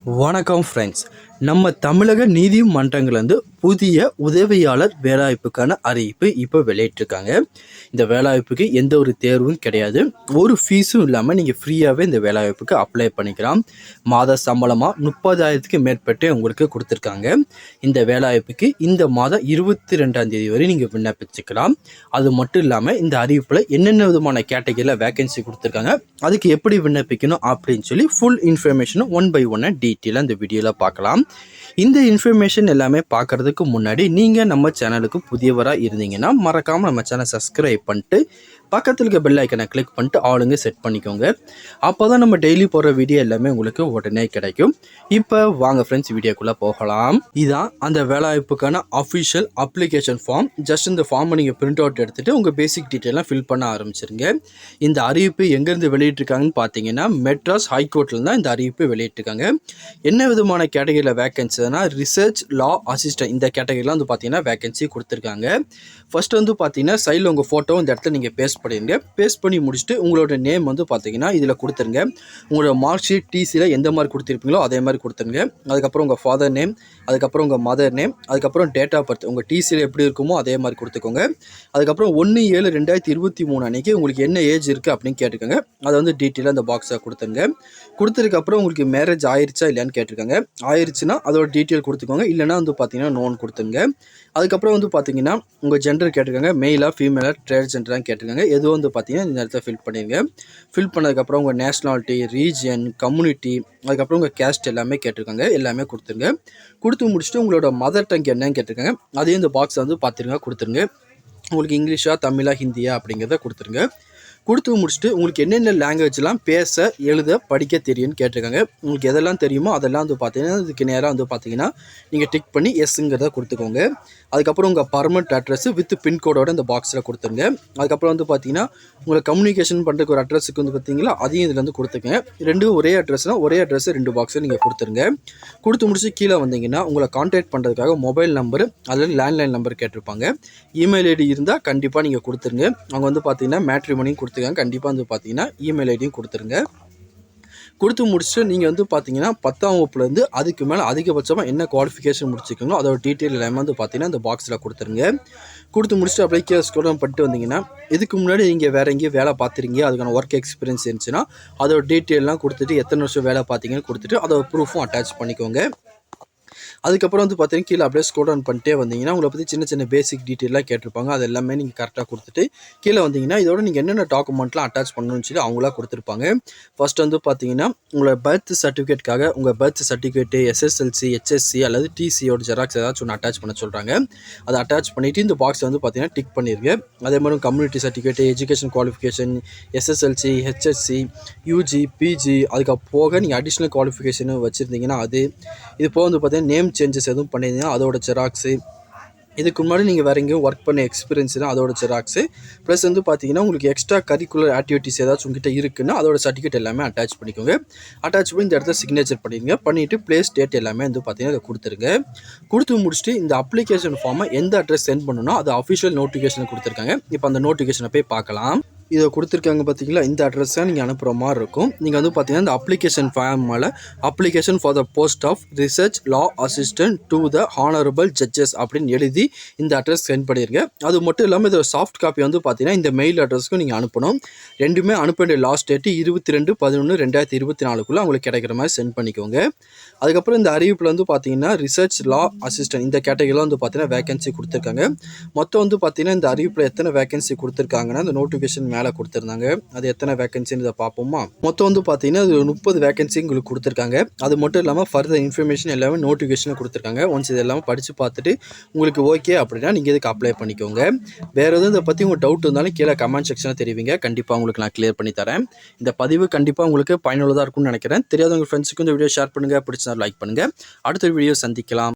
வணக்கம் ஃப்ரெண்ட்ஸ். நம்ம தமிழக நீதிமன்றங்கள்லேருந்து புதிய உதவியாளர் வேலைவாய்ப்புக்கான அறிவிப்பு இப்போ வெளியிட்டிருக்காங்க. இந்த வேலைவாய்ப்புக்கு எந்த ஒரு தேர்வும் கிடையாது, ஒரு ஃபீஸும் இல்லாமல் நீங்கள் ஃப்ரீயாகவே இந்த வேலைவாய்ப்புக்கு அப்ளை பண்ணிக்கலாம். மாத சம்பளமாக 30,000க்கு மேற்பட்டு உங்களுக்கு கொடுத்துருக்காங்க. இந்த வேலைவாய்ப்புக்கு இந்த மாதம் 22ஆம் தேதி வரை நீங்கள் விண்ணப்பிச்சுக்கலாம். அது மட்டும் இல்லாமல் இந்த அறிவிப்பில் என்னென்ன விதமான கேட்டகரியில் வேகன்சி கொடுத்துருக்காங்க, அதுக்கு எப்படி விண்ணப்பிக்கணும் அப்படின்னு சொல்லி ஃபுல் இன்ஃபர்மேஷனும் ஒன் பை ஒன்னாக டீட்டெயிலாக இந்த வீடியோவில் பார்க்கலாம். இந்த இன்ஃபர்மேஷன் எல்லாமே பார்க்குறதுக்கு முன்னாடி நீங்கள் நம்ம சேனலுக்கு புதியவராக இருந்தீங்கன்னா மறக்காமல் நம்ம சேனல் சப்ஸ்கிரைப் பண்ணிட்டு பக்கத்தில் இருக்க பெல் ஐக்கனை கிளிக் பண்ணிட்டு ஆளுங்க செட் பண்ணிக்கோங்க. அப்போ தான் நம்ம டெய்லி போடுற வீடியோ எல்லாமே உங்களுக்கு உடனே கிடைக்கும். இப்போ வாங்க ஃப்ரெண்ட்ஸ், வீடியோக்குள்ளே போகலாம். இதான் அந்த வேலைவாய்ப்புக்கான அஃபிஷியல் அப்ளிகேஷன் ஃபார்ம். ஜஸ்ட் இந்த ஃபார்மை நீங்கள் பிரிண்ட் அவுட் எடுத்துகிட்டு உங்கள் பேசிக் டீட்டெயிலாம் ஃபில் பண்ண ஆரம்பிச்சிருங்க. இந்த அறிவிப்பு எங்கேருந்து வெளியிட்டிருக்காங்கன்னு பார்த்தீங்கன்னா மெட்ராஸ் ஹைகோர்ட்டில் தான் இந்த அறிவிப்பு வெளியிட்டிருக்காங்க. என்ன விதமான கேட்டகரியில் வேகன்சினா ரிசர்ச் லா அசிஸ்டன்ட், இந்த கேட்டகரியில் வந்து பார்த்தீங்கன்னா வேகன்சி கொடுத்துருக்காங்க. ஃபர்ஸ்ட் வந்து பார்த்தீங்கன்னா சைடில் உங்கள் ஃபோட்டோ இந்த இடத்துல நீங்கள் பேஸ்ட் பண்ணிடுங்க. பேஸ்ட் பண்ணி முடிச்சுட்டு உங்களோட நேம் வந்து பார்த்தீங்கன்னா இதில் கொடுத்துருங்க. உங்களோட மார்க் ஷீட் டிசியில் எந்த மாதிரி கொடுத்துருப்பீங்களோ அதே மாதிரி கொடுத்துருங்க. அதுக்கப்புறம் உங்கள் ஃபாதர் நேம், அதுக்கப்புறம் உங்கள் மதர் நேம், அதுக்கப்புறம் டேட் ஆஃப் பர்த் உங்கள் டிசியில் எப்படி இருக்குமோ அதே மாதிரி கொடுத்துக்கோங்க. அதுக்கப்புறம் 1/7/2023 அன்றைக்கி உங்களுக்கு என்ன ஏஜ் இருக்குது அப்படின்னு கேட்டுக்கோங்க. அதை வந்து டீட்டெயிலாக அந்த பாக்ஸை கொடுத்துருங்க. கொடுத்ததுக்கப்புறம் உங்களுக்கு மேரேஜ் ஆயிடுச்சா இல்லையான்னு கேட்டிருக்காங்க. ஆயிடுச்சுன்னா அதோட டீட்டெயில் கொடுத்துக்கோங்க, இல்லைனா வந்து பார்த்தீங்கன்னா நோன் கொடுத்துருங்க. அதுக்கப்புறம் வந்து பார்த்தீங்கன்னா உங்கள் ஜெண்டர் கேட்டிருக்காங்க, மெயிலாக ஃபீமேலாக ட்ரான்ஸ்ஜெண்டராக கேட்டிருக்காங்க. எதுவும் வந்து பார்த்தீங்கன்னா இந்த நேரத்தில் ஃபில் பண்ணிடுங்க. ஃபில் பண்ணதுக்கப்புறம் உங்கள் நேஷ்னாலிட்டி, ரீஜியன், கம்யூனிட்டி, அதுக்கப்புறம் உங்கள் கேஸ்ட் எல்லாமே கேட்டிருக்காங்க. எல்லாமே கொடுத்துருங்க. கொடுத்து முடிச்சுட்டு உங்களோட மதர் டங் என்னன்னு கேட்டிருக்காங்க. அதையும் இந்த பாக்ஸ் வந்து பார்த்துருங்க கொடுத்துருங்க. உங்களுக்கு இங்கிலீஷா, தமிழா, ஹிந்தியா அப்படிங்கிறத கொடுத்துருங்க. கொடுத்து முடிச்சுட்டு உங்களுக்கு என்னென்ன லாங்குவேஜ்லாம் பேச, எழுத, படிக்க தெரியும்னு கேட்டிருக்காங்க. உங்களுக்கு எதெல்லாம் தெரியுமோ அதெல்லாம் வந்து பார்த்தீங்கன்னா இதுக்கு நேராக வந்து பார்த்தீங்கன்னா நீங்கள் டிக் பண்ணி எஸ்ங்கிறத கொடுத்துக்கோங்க. அதுக்கப்புறம் உங்கள் பர்மனெண்ட் அட்ரஸ் வித் பின்கோடோட இந்த பாக்ஸில் கொடுத்துருங்க. அதுக்கப்புறம் வந்து பார்த்தீங்கன்னா உங்களை கம்யூனிகேஷன் பண்ணுறதுக்கு ஒரு அட்ரஸுக்கு வந்து பார்த்தீங்களா அதையும் இதில் வந்து கொடுத்துருங்க. ரெண்டும் ஒரே அட்ரஸ்னால் ஒரே அட்ரஸ் 2 பாக்ஸில் நீங்கள் கொடுத்துருங்க. கொடுத்து முடிச்சு கீழே வந்தீங்கன்னா உங்களை கான்டாக்ட் பண்ணுறதுக்காக மொபைல் நம்பர் அதில் லேண்ட்லைன் நம்பர் கேட்டிருப்பாங்க. இமெயில் ஐடி இருந்தால் கண்டிப்பாக நீங்கள் கொடுத்துருங்க. அவங்க வந்து பார்த்தீங்கன்னா மேட்ரிமோனியும் கொடுத்துருக்காங்க. கண்டிப்பாக வந்து பார்த்தீங்கன்னா இமெயில் ஐடியும் கொடுத்துருங்க. கொடுத்து முடிச்சுட்டு நீங்கள் வந்து பார்த்தீங்கன்னா 10ஆம் வகுப்புலேருந்து அதுக்கு மேலே அதிகபட்சமாக என்ன குவாலிஃபிகேஷன் முடிச்சிருக்கீங்களோ அதோட டீட்டெயில் எல்லாமே வந்து பார்த்தீங்கன்னா இந்த பாக்ஸில் கொடுத்துருங்க. கொடுத்து முடிச்சுட்டு அப்படியே கீழே ஸ்க்ரோல் பண்ணிட்டு வந்தீங்கன்னா இதுக்கு முன்னாடி நீங்கள் வேறு எங்கேயும் வேலை பார்த்துருங்க, அதுக்கான ஒர்க் எக்ஸ்பீரியன்ஸ் இருந்துச்சுன்னா அதோட டீட்டெயிலாம் கொடுத்துட்டு எத்தனை வருஷம் வேலை பார்த்தீங்கன்னு கொடுத்துட்டு அதோட ப்ரூஃபும் அட்டாச் பண்ணிக்கோங்க. அதுக்கப்புறம் வந்து பார்த்தீங்கன்னா கீழே அப்படியே ஸ்க்ரோல் டவுன் பண்ணிட்டே வந்தீங்கன்னா உங்களை பற்றி சின்ன சின்ன பேசிக் டீட்டெயிலாக கேட்டிருப்பாங்க. அது எல்லாமே நீங்கள் கரெக்டாக கொடுத்துட்டு கீழே வந்தீங்கன்னா இதோட நீங்கள் என்னென்ன டாக்குமெண்ட்லாம் அட்டாச் பண்ணணும்னு சொல்லி அவங்களா கொடுத்துருப்பாங்க. ஃபர்ஸ்ட் வந்து பார்த்தீங்கன்னா உங்களோட பர்த் சர்டிஃபிகேட்காக உங்கள் பர்த் சர்டிஃபிகேட்டு, எஸ்எஸ்எல்சி, ஹெச்எஸ்சி அல்லது டிசியோட ஜெராக்ஸ் ஏதாச்சும் ஒன்று அட்டாச் பண்ண சொல்கிறாங்க. அதை அட்டாச் பண்ணிவிட்டு இந்த பாக்ஸை வந்து பார்த்தீங்கன்னா டிக் பண்ணிடுங்க. அதே மாதிரி community certificate, education qualification, SSLC, HSC, UG, PG, அதுக்கு போக நீங்கள் அடிஷ்னல் குவாலிஃபிகேஷன் வச்சுருந்தீங்கன்னா அது, இது போக வந்து பார்த்தீங்கன்னா நேம் சேஞ்சஸ் எதுவும் பண்ணியிருந்தீங்கன்னா அதோட ஜெராக்ஸு, இதுக்கு முன்னாடி நீங்கள் வேறு எங்கேயும் ஒர்க் பண்ண எக்ஸ்பீரியன்ஸ்னா அதோட ஜெராக்ஸு, ப்ளஸ் வந்து பார்த்தீங்கன்னா உங்களுக்கு எக்ஸ்ட்ரா கரிக்குலர் ஆக்டிவிட்டீஸ் ஏதாச்சும் உங்ககிட்ட இருக்குன்னா அதோட சர்டிஃபிகேட் எல்லாமே அட்டாச் பண்ணிக்கோங்க. அட்டாச் பண்ணி இந்த இடத்துல சிக்னேச்சர் பண்ணிடுங்க. பண்ணிவிட்டு பிளேஸ் டேட் எல்லாமே வந்து பார்த்தீங்கன்னா இதை கொடுத்துருங்க. கொடுத்து முடிச்சுட்டு இந்த அப்ளிகேஷன் ஃபார்மை எந்த அட்ரஸ் சென்ட் பண்ணணும்னா அது அஃபிஷியல் நோட்டிஃபிகேஷன் கொடுத்துருக்காங்க. இப்போ அந்த நோட்டிஃபிகேஷனை போய் பார்க்கலாம். இதை கொடுத்துருக்காங்க பார்த்தீங்களா, இந்த அட்ரஸ் தான் நீங்கள் அனுப்புகிற மாதிரி இருக்கும். நீங்கள் வந்து பார்த்தீங்கன்னா இந்த அப்ளிகேஷன் ஃபார்ம் மேலே application for the post of research law assistant to the honourable judges அப்படின்னு எழுதி இந்த அட்ரஸ் சென்ட் பண்ணிடுங்க. அது மட்டும் இல்லாமல் இதோட சாஃப்ட் காப்பி வந்து பார்த்தீங்கன்னா இந்த மெயில் அட்ரஸ்க்கும் நீங்கள் அனுப்பணும். ரெண்டுமே அனுப்ப வேண்டிய லாஸ்ட் டேட்டு 22/11/2024 உங்களுக்கு கிடைக்கிற மாதிரி சென்ட் பண்ணிக்கோங்க. அதுக்கப்புறம் இந்த அறிவிப்பில் வந்து பார்த்தீங்கன்னா ரிசர்ச் லா அசிஸ்டன்ட் இந்த கேட்டகரியில் வந்து பார்த்தீங்கன்னா வேகன்சி கொடுத்துருக்காங்க. மொத்தம் வந்து பார்த்தீங்கன்னா இந்த அறிவிப்பில் எத்தனை வேகன்சி கொடுத்துருக்காங்கன்னா இந்த நோட்டிஃபிகேஷன் மேலே கொடுத்துருந்தாங்க. அது எத்தனை வேகன்சின்னு இதை பார்ப்போமா. மொத்தம் வந்து பார்த்தீங்கன்னா இது 30 வேகன்சி உங்களுக்கு கொடுத்துருக்காங்க. அது மட்டும் இல்லாமல் ஃபர்தர் இன்ஃபர்மேஷன் எல்லாமே நோட்டிஃபிகேஷனில் கொடுத்துருக்காங்க. ஒன்ஸ் இது எல்லாமே படித்து பார்த்துட்டு உங்களுக்கு ஓகே அப்படின்னா நீங்கள் இதுக்கு அப்ளை பண்ணிக்கோங்க. வேறு எதுவும் இதை பற்றி உங்களுக்கு டவுட் இருந்தாலும் கீழே கமெண்ட் செக்ஷனில் தெரிவிங்க. கண்டிப்பாக உங்களுக்கு நான் கிளியர் பண்ணி தரேன். இந்த பதிவு கண்டிப்பாக உங்களுக்கு பயனுள்ளதாக இருக்கும்னு நினைக்கிறேன். தெரியாதவங்க ஃப்ரெண்ட்ஸுக்கு இந்த வீடியோ ஷேர் பண்ணுங்கள், பிடிச்சா லைக் பண்ணுங்கள். அடுத்த வீடியோ சந்திக்கலாம்.